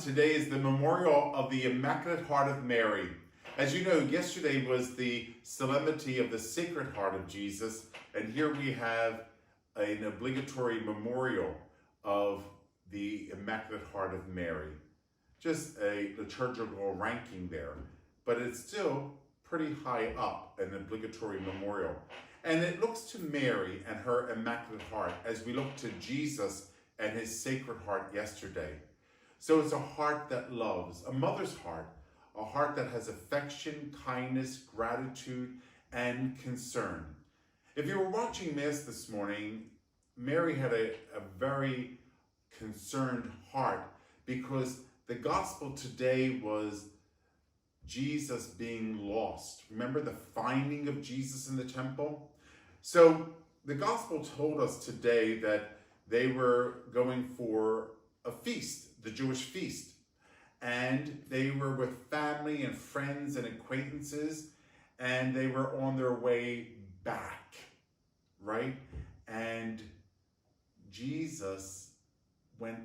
Today is the memorial of the Immaculate Heart of Mary. As you know, yesterday was the solemnity of the Sacred Heart of Jesus, and here we have an obligatory memorial of the Immaculate Heart of Mary. Just a liturgical ranking there, but it's still pretty high up, an obligatory memorial. And it looks to Mary and her Immaculate Heart as we look to Jesus and his Sacred Heart yesterday. So it's a heart that loves, a mother's heart, a heart that has affection, kindness, gratitude, and concern. If you were watching Mass this morning, Mary had a very concerned heart because the gospel today was Jesus being lost. Remember the finding of Jesus in the temple? So the gospel told us today that they were going for a feast, the Jewish feast, and they were with family and friends and acquaintances, and they were on their way back, right? And Jesus went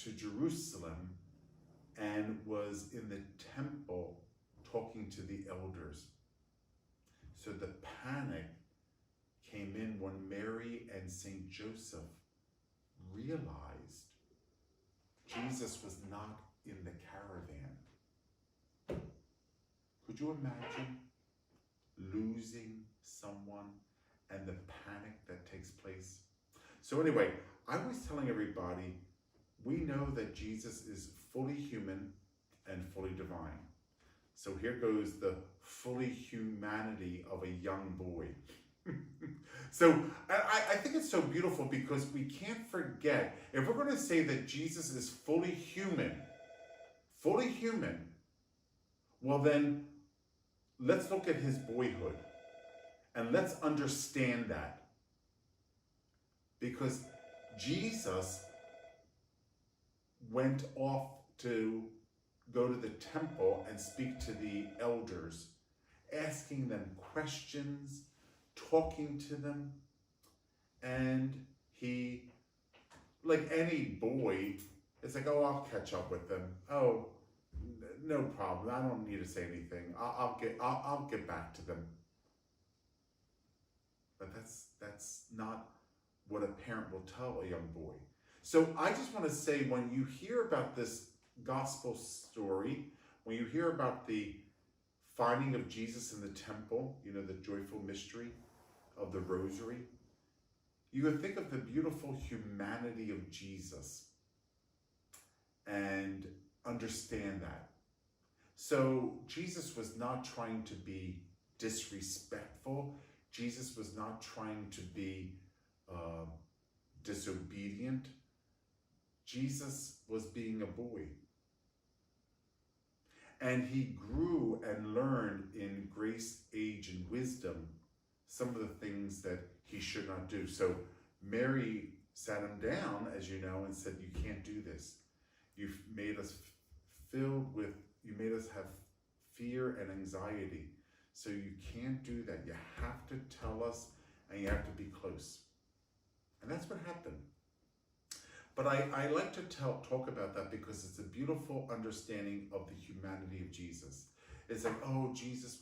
to Jerusalem and was in the temple talking to the elders. So the panic came in when Mary and Saint Joseph realized Jesus was not in the caravan. Could you imagine losing someone and the panic that takes place? So anyway, I was telling everybody, we know that Jesus is fully human and fully divine. So here goes the fully humanity of a young boy. So I think it's so beautiful because we can't forget, if we're going to say that Jesus is fully human, well then let's look at his boyhood and let's understand that. Because Jesus went off to go to the temple and speak to the elders, asking them questions, talking to them, and he, like any boy, it's like, oh, I'll catch up with them. Oh, no problem. I don't need to say anything. I'll get back to them. But that's not what a parent will tell a young boy. So I just want to say, when you hear about this gospel story, when you hear about the finding of Jesus in the temple, you know, the joyful mystery of the rosary, you would think of the beautiful humanity of Jesus and understand that. So Jesus was not trying to be disrespectful. Jesus was not trying to be disobedient. Jesus was being a boy. And he grew and learned in grace, age, and wisdom some of the things that he should not do. So Mary sat him down, as you know, and said, you can't do this. You've made us you made us have fear and anxiety. So you can't do that. You have to tell us, and you have to be close. And that's what happened. But I like to talk about that because it's a beautiful understanding of the humanity of Jesus. It's like, oh, Jesus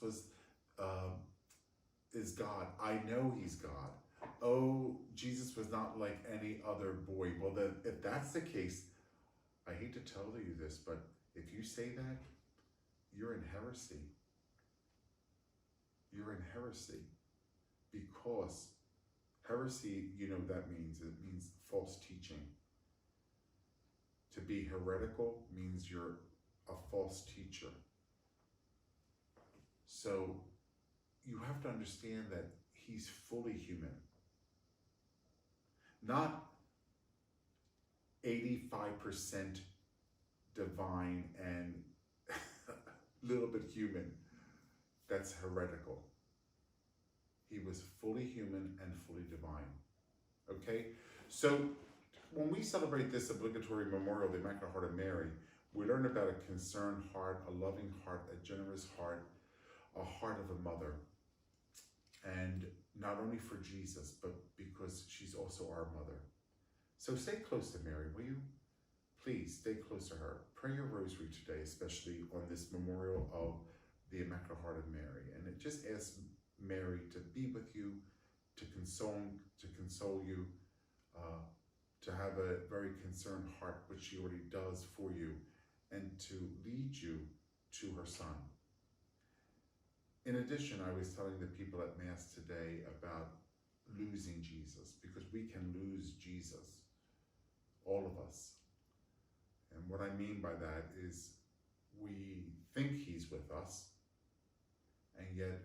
is God. I know he's God. Oh, Jesus was not like any other boy. Well, then, if that's the case, I hate to tell you this, but if you say that, you're in heresy. You're in heresy. Because heresy, you know what that means. It means false teaching. To be heretical means you're a false teacher. So you have to understand that he's fully human. Not 85% divine and a little bit human. That's heretical. He was fully human and fully divine. Okay? So when we celebrate this obligatory memorial of the Immaculate Heart of Mary, we learn about a concerned heart, a loving heart, a generous heart, a heart of a mother. And not only for Jesus, but because she's also our mother. So stay close to Mary, will you? please stay close to her. Pray your rosary today, especially on this memorial of the Immaculate Heart of Mary. And it just asks Mary to be with you, to console you, to have a very concerned heart, which she already does for you, and to lead you to her Son. In addition, I was telling the people at Mass today about losing Jesus, because we can lose Jesus, all of us. And what I mean by that is we think he's with us, and yet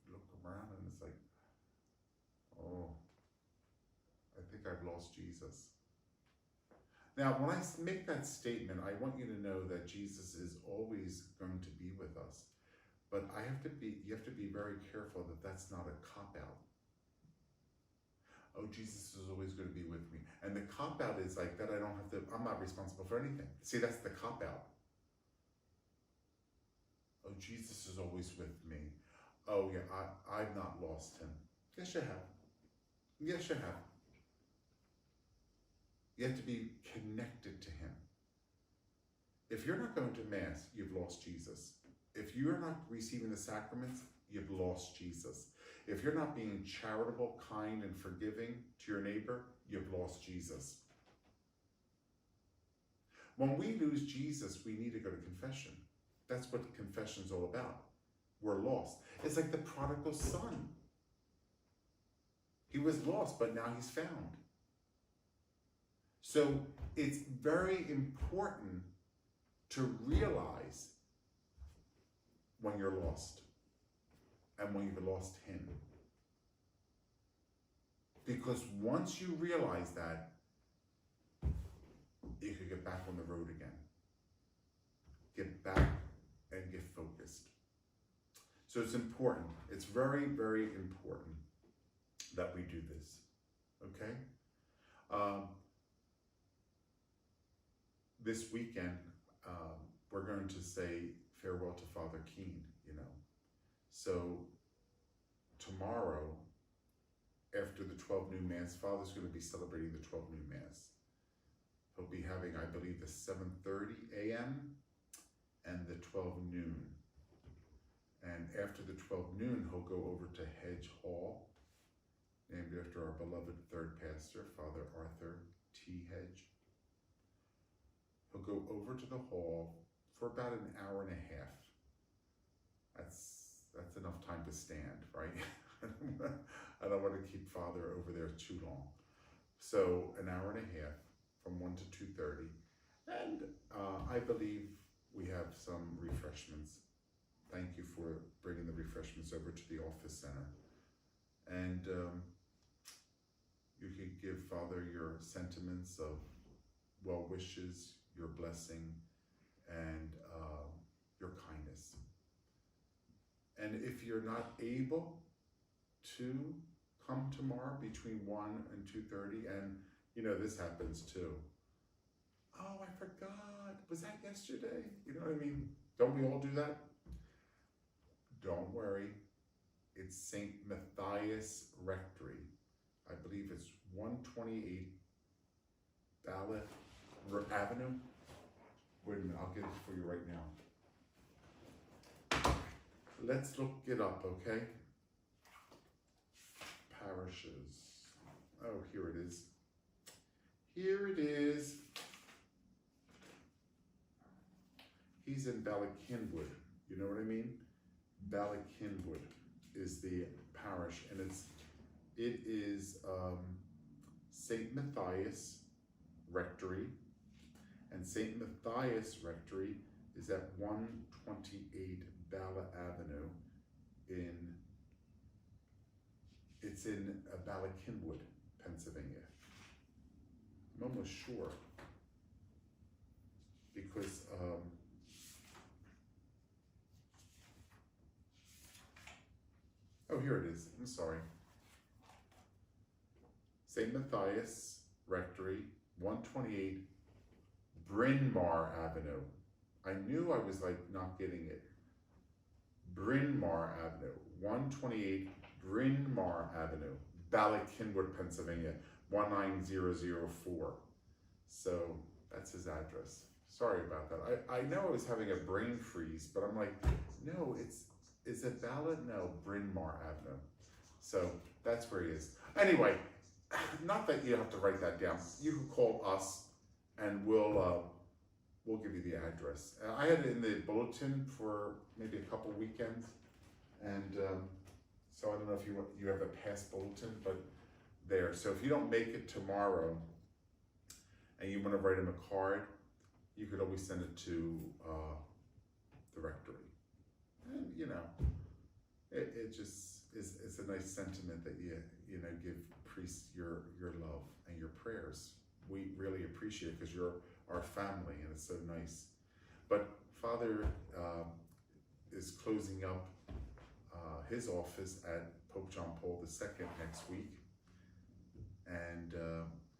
look around and it's like, oh, I think I've lost Jesus. Now, when I make that statement, I want you to know that Jesus is always going to be with us. But you have to be very careful that that's not a cop-out. Oh, Jesus is always going to be with me. And the cop-out is like that I'm not responsible for anything. See, that's the cop-out. Oh, Jesus is always with me. Oh, yeah, I've not lost him. Yes, you have. Yes, you have. You have to be connected to him. If you're not going to Mass, you've lost Jesus. If you're not receiving the sacraments, you've lost Jesus. If you're not being charitable, kind, and forgiving to your neighbor, you've lost Jesus. When we lose Jesus, we need to go to confession. That's what confession's all about. We're lost. It's like the prodigal son. He was lost, but now he's found. So it's very important to realize when you're lost and when you've lost him. Because once you realize that, you can get back on the road again. Get back and get focused. So it's important. It's very, very important that we do this. Okay? This weekend, we're going to say farewell to Father Kean, So tomorrow, after the 12 New Mass, Father's going to be celebrating the 12 New Mass. He'll be having, I believe, the 7:30 a.m. and the 12 noon. And after the 12 noon, he'll go over to Hedge Hall, named after our beloved third pastor, Father Arthur T. Hedge. He'll go over to the hall for about an hour and a half. That's enough time to stand, right? I don't want to keep Father over there too long. So an hour and a half from 1 to 2:30. And I believe we have some refreshments. Thank you for bringing the refreshments over to the office center. And you can give Father your sentiments of well wishes, your blessing, and your kindness. And if you're not able to come tomorrow between 1 and 2:30, and this happens too. Oh, I forgot. Was that yesterday? You know what I mean? Don't we all do that? Don't worry. It's Saint Matthias Rectory. I believe it's 128 Bala Avenue. Wait a minute, I'll get it for you right now. Let's look it up, okay? Parishes. Oh, here it is. Here it is. He's in Bala Cynwyd. You know what I mean? Bala Cynwyd is the parish, and it is Saint Matthias Rectory, and Saint Matthias Rectory is at 128 Bala Avenue it's in Bala Cynwyd, Pennsylvania. I'm almost sure because oh, here it is. I'm sorry. Saint Matthias Rectory, 128 Bryn Mawr Avenue. I knew I was not getting it. Bryn Mawr Avenue, 128 Bryn Mawr Avenue, Bala Cynwyd, Pennsylvania. 19004. So that's his address. Sorry about that. I know I was having a brain freeze, but I'm like, no, is it Bala? No, Bryn Mawr Ave. So that's where he is. Anyway, not that you have to write that down. You can call us and we'll give you the address. I had it in the bulletin for maybe a couple weekends, and so I don't know if you have a past bulletin, but there. So if you don't make it tomorrow and you want to write him a card, you could always send it to the rectory. And you know, it just is a nice sentiment that you give priests your love and your prayers. We really appreciate it because you're our family and it's so nice. But Father is closing up his office at Pope John Paul II next week, and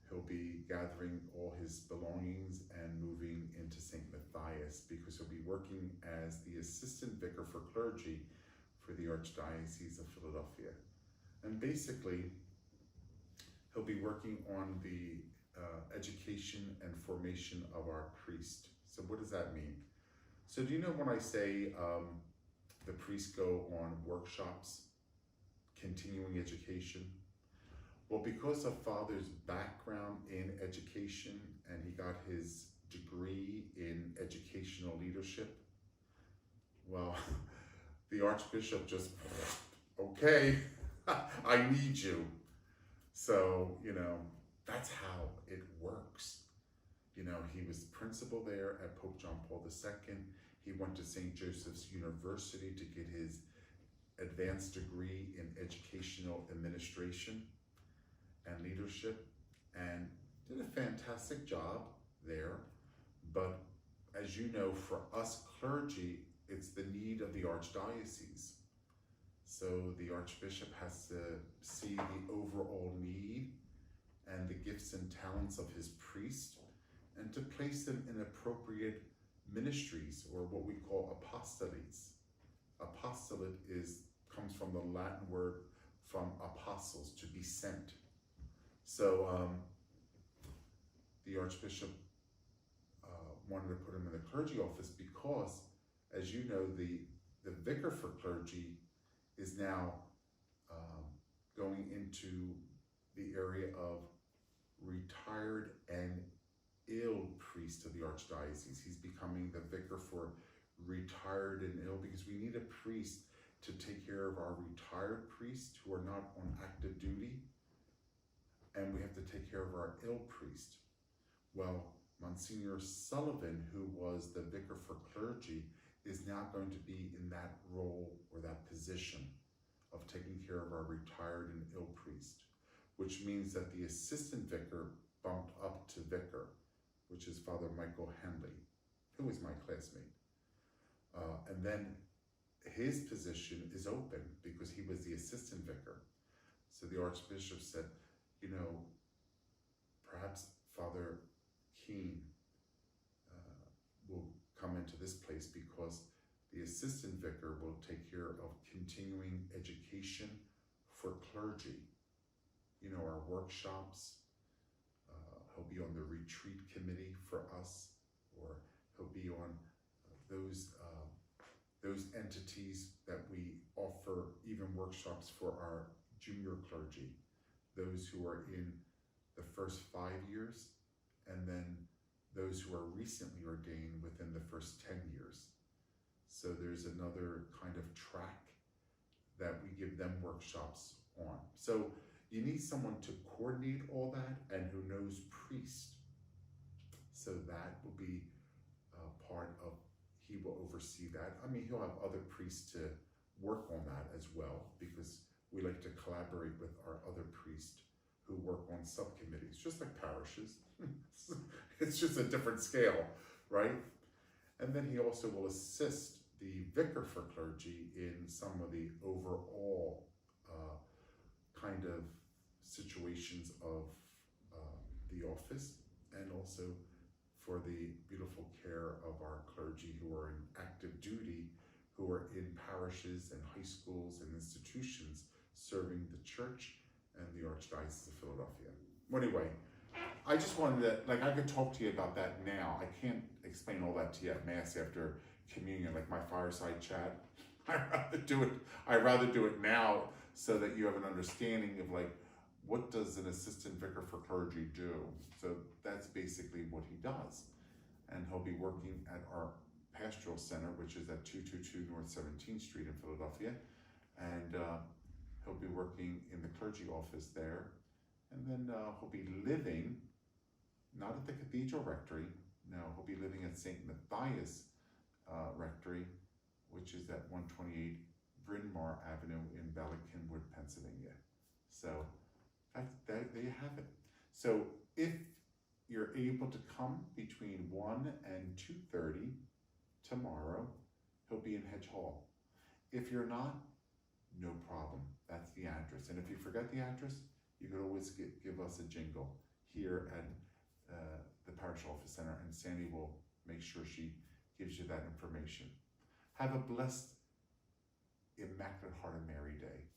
he'll be gathering all his belongings and moving into Saint Matthias, because he'll be working as the Assistant Vicar for Clergy for the Archdiocese of Philadelphia. And basically, he'll be working on the education and formation of our priest. So what does that mean? So do you know when I say the priests go on workshops, continuing education? Well, because of Father's background in education, and he got his degree in educational leadership, well, the Archbishop just, okay, I need you. So, that's how it works. He was principal there at Pope John Paul II. He went to St. Joseph's University to get his advanced degree in educational administration and leadership, and did a fantastic job there. But as you know, for us clergy, it's the need of the Archdiocese. So the Archbishop has to see the overall need and the gifts and talents of his priest, and to place them in appropriate ministries, or what we call apostolates. Apostolate comes from the Latin word from apostles, to be sent. So the Archbishop wanted to put him in the clergy office because, as you know, the Vicar for Clergy is now going into the area of retired and ill priests of the Archdiocese. He's becoming the Vicar for retired and ill, because we need a priest to take care of our retired priests who are not on active duty, and we have to take care of our ill priest. Well, Monsignor Sullivan, who was the Vicar for Clergy, is now going to be in that role or that position of taking care of our retired and ill priest, which means that the Assistant Vicar bumped up to Vicar, which is Father Michael Henley, who was my classmate. And then his position is open because he was the Assistant Vicar. So the Archbishop said, perhaps Father Kean will come into this place, because the Assistant Vicar will take care of continuing education for clergy. Our workshops. He'll be on the retreat committee for us, or he'll be on those entities that we offer even workshops for our junior clergy, those who are in the first 5 years, and then those who are recently ordained within the first 10 years. So there's another kind of track that we give them workshops on. So you need someone to coordinate all that and who knows priest. So that will be part of, he will oversee that. I mean, he'll have other priests to work on that as well, because we like to collaborate with our other priests who work on subcommittees, just like parishes. It's just a different scale, right? And then he also will assist the Vicar for Clergy in some of the overall kind of situations of the office, and also for the beautiful care of our clergy who are in active duty, who are in parishes and high schools and institutions serving the Church and the Archdiocese of Philadelphia. Well, anyway, I just wanted to, like, I could talk to you about that now. I can't explain all that to you at Mass after communion, like my fireside chat. I'd rather do it now so that you have an understanding of, like, what does an assistant vicar for clergy do? So that's basically what he does. And he'll be working at our pastoral center, which is at 222 North 17th Street in Philadelphia. And he'll be working in the clergy office there. And then he'll be living, not at the cathedral rectory, no, he'll be living at Saint Matthias rectory, which is at 128 Bryn Mawr Avenue in Bala Cynwyd, Pennsylvania. So there you have it. So if you're able to come between 1 and 2:30 tomorrow, he'll be in Hedge Hall. If you're not, no problem. That's the address. And if you forget the address, you could always give us a jingle here at the Parish Office Center, and Sandy will make sure she gives you that information. Have a blessed Immaculate Heart of Mary Day.